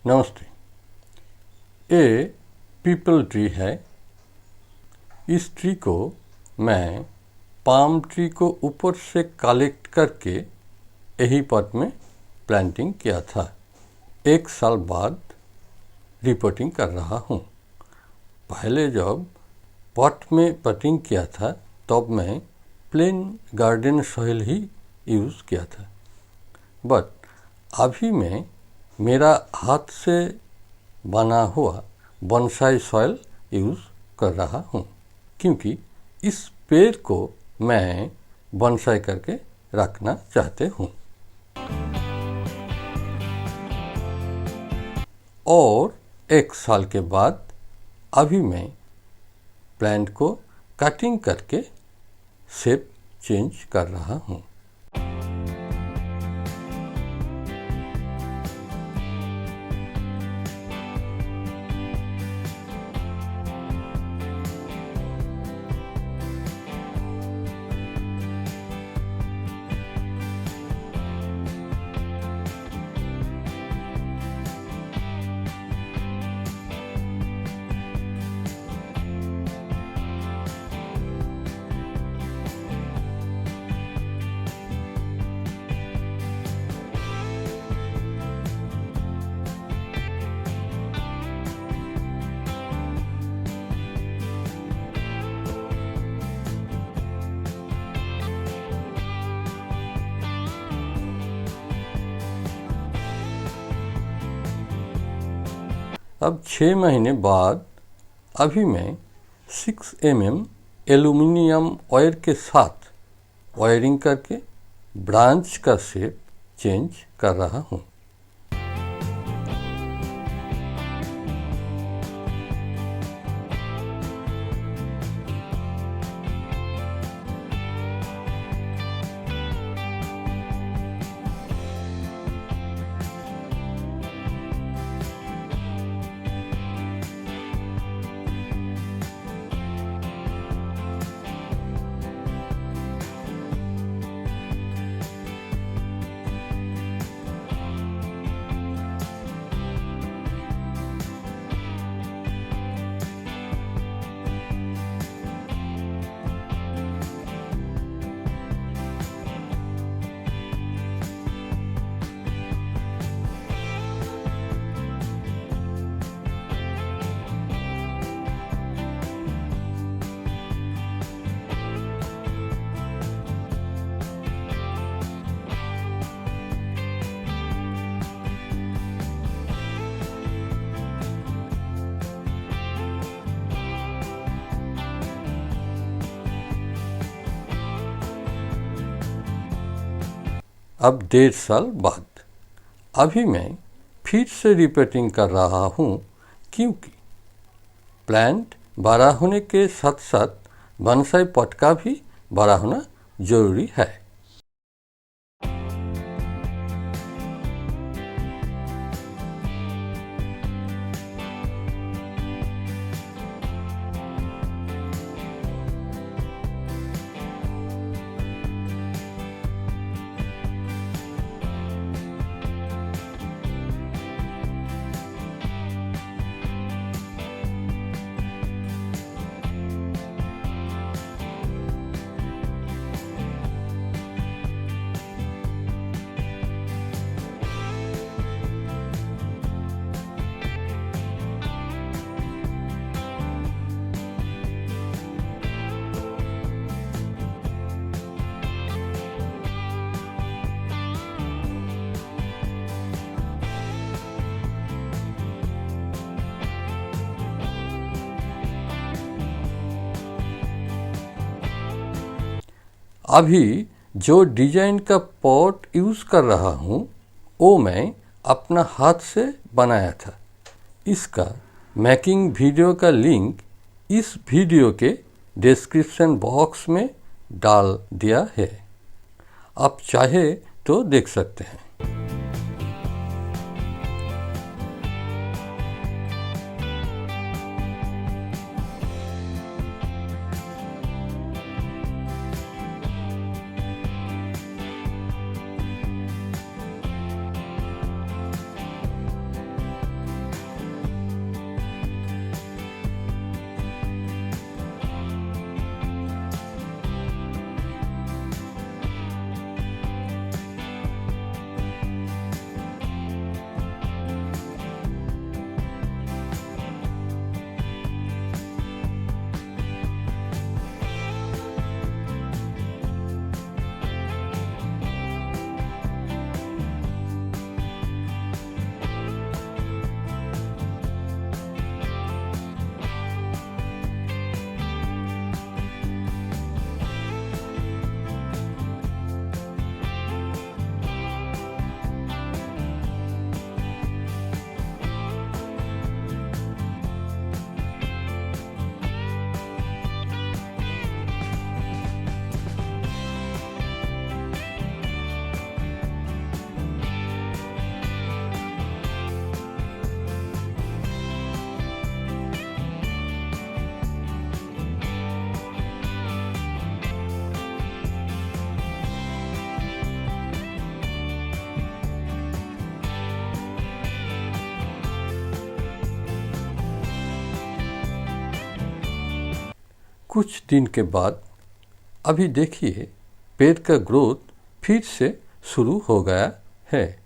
नमस्ते। ये people tree है। इस ट्री को मैं पाम ट्री को ऊपर से कलेक्ट करके यही पॉट में प्लांटिंग किया था। 1 साल बाद रिपोर्टिंग कर रहा हूँ। पहले जब पॉट में पटिंग किया था तब मैं प्लेन गार्डन सॉइल ही यूज़ किया था, बट अभी मैं मेरा हाथ से बना हुआ बोनसाई सॉइल यूज़ कर रहा हूँ, क्योंकि इस पेड़ को मैं बोनसाई करके रखना चाहते हूँ। और 1 साल के बाद अभी मैं प्लांट को कटिंग करके शेप चेंज कर रहा हूँ। अब 6 महीने बाद अभी मैं 6 mm एल्यूमिनियम वायर के साथ वायरिंग करके ब्रांच का शेप चेंज कर रहा हूँ। अब 1.5 साल बाद अभी मैं फिर से रिपोर्टिंग कर रहा हूँ, क्योंकि प्लांट बड़ा होने के साथ साथ बोनसाई पॉट का भी बड़ा होना जरूरी है। अभी जो डिजाइन का पॉट यूज़ कर रहा हूँ वो मैं अपना हाथ से बनाया था। इसका मेकिंग वीडियो का लिंक इस वीडियो के डिस्क्रिप्शन बॉक्स में डाल दिया है, आप चाहे तो देख सकते हैं। कुछ दिन के बाद अभी देखिए पेड़ का ग्रोथ फिर से शुरू हो गया है।